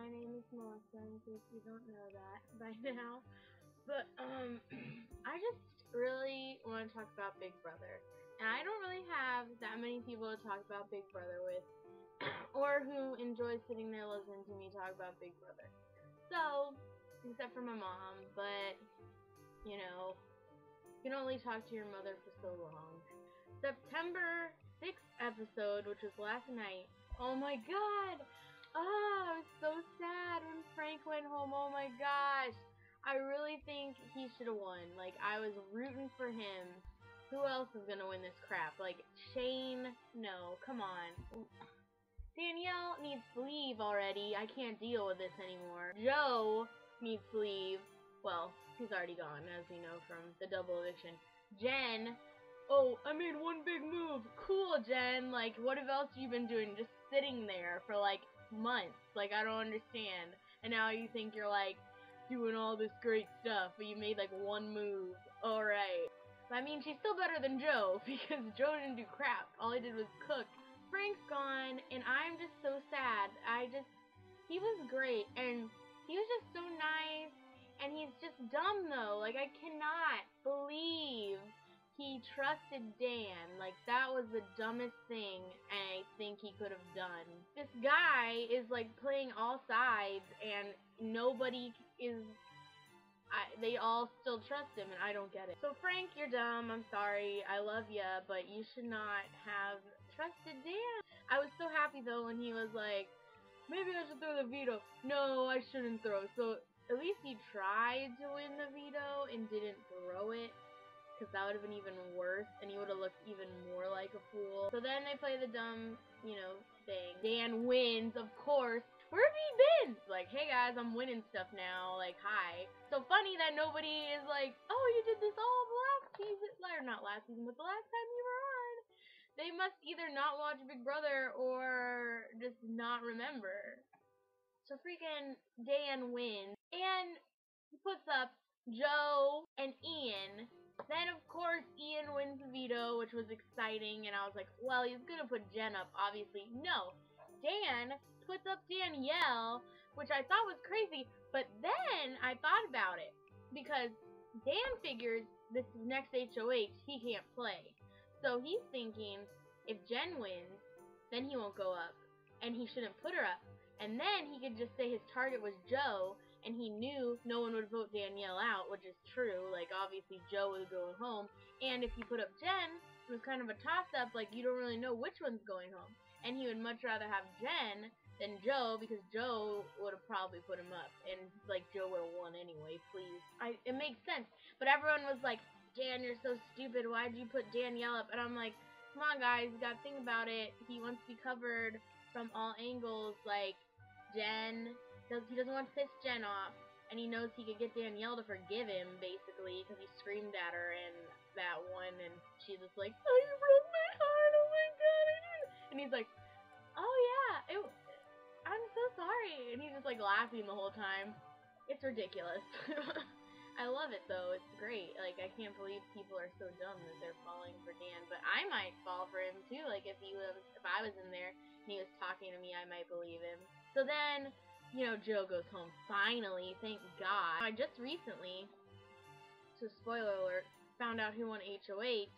my name is Melissa, in case you don't know that by now. But, I just really want to talk about Big Brother. And I don't really have that many people to talk about Big Brother with, or who enjoy sitting there listening to me talk about Big Brother. So, except for my mom, but, you know, you can only talk to your mother for so long. September 6th episode, which was last night. Oh my god! Oh, I was so sad when Frank went home. Oh my gosh! I really think he should have won. Like, I was rooting for him. Who else is gonna win this crap? Like, Shane? No, come on. Danielle needs to leave already. I can't deal with this anymore. Joe needs to leave. Well, he's already gone, as we know from the double eviction. Jen, oh, I made one big move. Cool, Jen. Like, what else have you been doing? Just sitting there for, like, months. Like, I don't understand. And now you think you're, like, doing all this great stuff, but you made, like, one move. Alright. I mean, she's still better than Joe, because Joe didn't do crap. All he did was cook. Frank's gone, and I'm just so sad. He was great, and he was just so nice, and he's just dumb, though. Like, I cannot believe he trusted Dan. Like, that was the dumbest thing I think he could have done. This guy is, like, playing all sides, and nobody is... they all still trust him, and I don't get it. So, Frank, you're dumb. I'm sorry. I love ya, but you should not have trusted Dan. I was so happy, though, when he was like, maybe I should throw the veto. No, I shouldn't throw. So, at least he tried to win the veto and didn't throw it, because that would have been even worse, and he would have looked even more like a fool. So then they play the dumb, you know, thing. Dan wins, of course. Where have you been? Like, hey guys, I'm winning stuff now. Like, hi. So funny that nobody is like, oh, you did this all last season. Or not last season, but the last time you were on. They must either not watch Big Brother or just not remember. So freaking Dan wins. And he puts up Joe and Ian. Then, of course, Ian wins the veto, which was exciting. And I was like, well, he's going to put Jen up, obviously. No. Dan puts up Danielle, which I thought was crazy. But then I thought about it. Because Dan figures this next HOH, he can't play. So he's thinking, if Jen wins, then he won't go up. And he shouldn't put her up. And then he could just say his target was Joe, and he knew no one would vote Danielle out, which is true. Like, obviously, Joe was going home. And if he put up Jen, it was kind of a toss-up, like, you don't really know which one's going home. And he would much rather have Jen than Joe, because Joe would have probably put him up. And, like, Joe would have won anyway, please. It makes sense. But everyone was like, Dan, you're so stupid. Why'd you put Danielle up? And I'm like, come on, guys, you gotta think about it. He wants to be covered from all angles. Like, Jen, he doesn't want to piss Jen off, and he knows he could get Danielle to forgive him, basically, because he screamed at her in that one, and she's just like, oh, you broke my heart, oh my god, I didn't. And he's like, oh yeah, I'm so sorry, and he's just like laughing the whole time. It's ridiculous. I love it, though. It's great. Like, I can't believe people are so dumb that they're falling for Dan. But I might fall for him, too. Like, if I was in there and he was talking to me, I might believe him. So then, you know, Joe goes home. Finally, thank God. I just recently, so spoiler alert, found out who won HOH,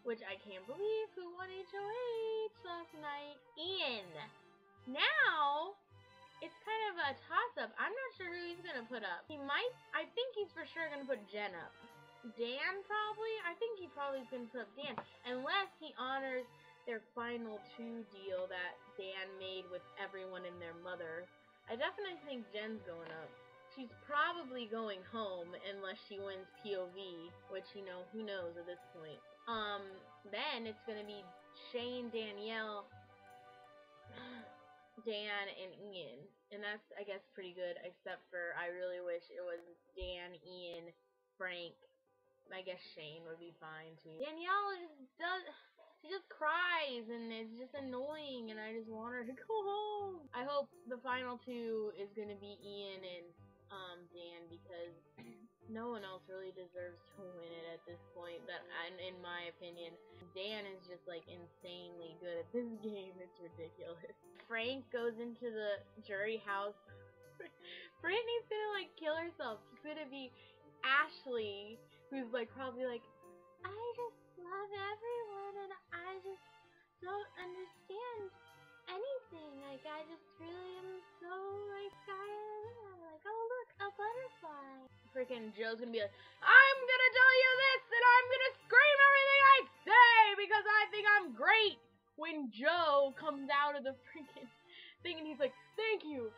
which I can't believe who won HOH last night. Ian. Now, it's kind of a toss-up. I'm not sure who he's going to put up. I think he's for sure going to put Jen up. Dan, probably? I think he probably is going to put up Dan. Unless he honors their final 2 deal that Dan made with everyone and their mother. I definitely think Jen's going up. She's probably going home unless she wins POV, which, you know, who knows at this point. Then it's going to be Shane, Danielle, Dan, and Ian. And that's, I guess, pretty good, except for I really wish it was Dan, Ian, Frank. I guess Shane would be fine, too. Danielle she just cries, and it's just annoying, and I just want her to go home. I hope the final 2 is going to be Ian and Dan, because no one else really deserves to win it at this point, in my opinion. Dan is just, like, insanely good at this game. It's ridiculous. Frank goes into the jury house Brittany's gonna like kill herself. She's gonna be Ashley, who's like probably like, I just love everyone and I just don't understand anything. Like I just really am so like like, oh look, a butterfly. Freaking Joe's gonna be like, I'm gonna tell you this and I'm gonna scream everything I say because I think I'm great. When Joe comes out of the freaking thing and he's like, thank you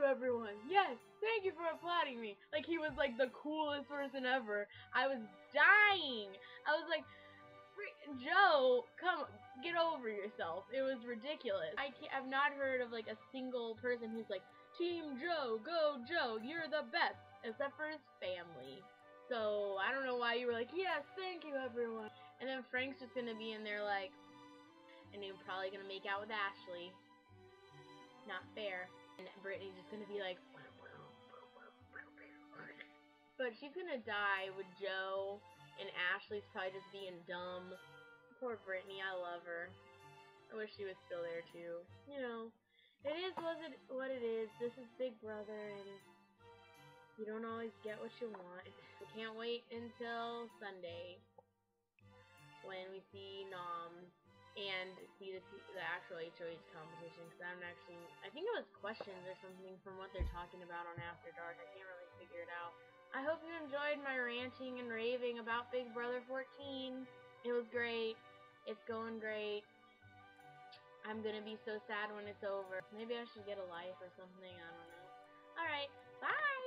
everyone, yes, thank you for applauding me. Like he was like the coolest person ever. I was dying. I was like, Joe, come, get over yourself. It was ridiculous. I've not heard of like a single person who's like, Team Joe, go Joe, you're the best, except for his family. So I don't know why you were like, yes, thank you everyone. And then Frank's just gonna be in there like, and you're probably gonna make out with Ashley. Not fair. And Brittany's just gonna be like, but she's gonna die with Joe, and Ashley's probably just being dumb. Poor Brittany, I love her. I wish she was still there too. You know, it is what it is. This is Big Brother, and you don't always get what you want. We can't wait until Sunday when we see Nom and see the actual HOH competition, because I think it was questions or something from what they're talking about on After Dark. I can't really figure it out. I hope you enjoyed my ranting and raving about Big Brother 14. It was great. It's going great. I'm gonna be so sad when it's over. Maybe I should get a life or something. I don't know. Alright, bye!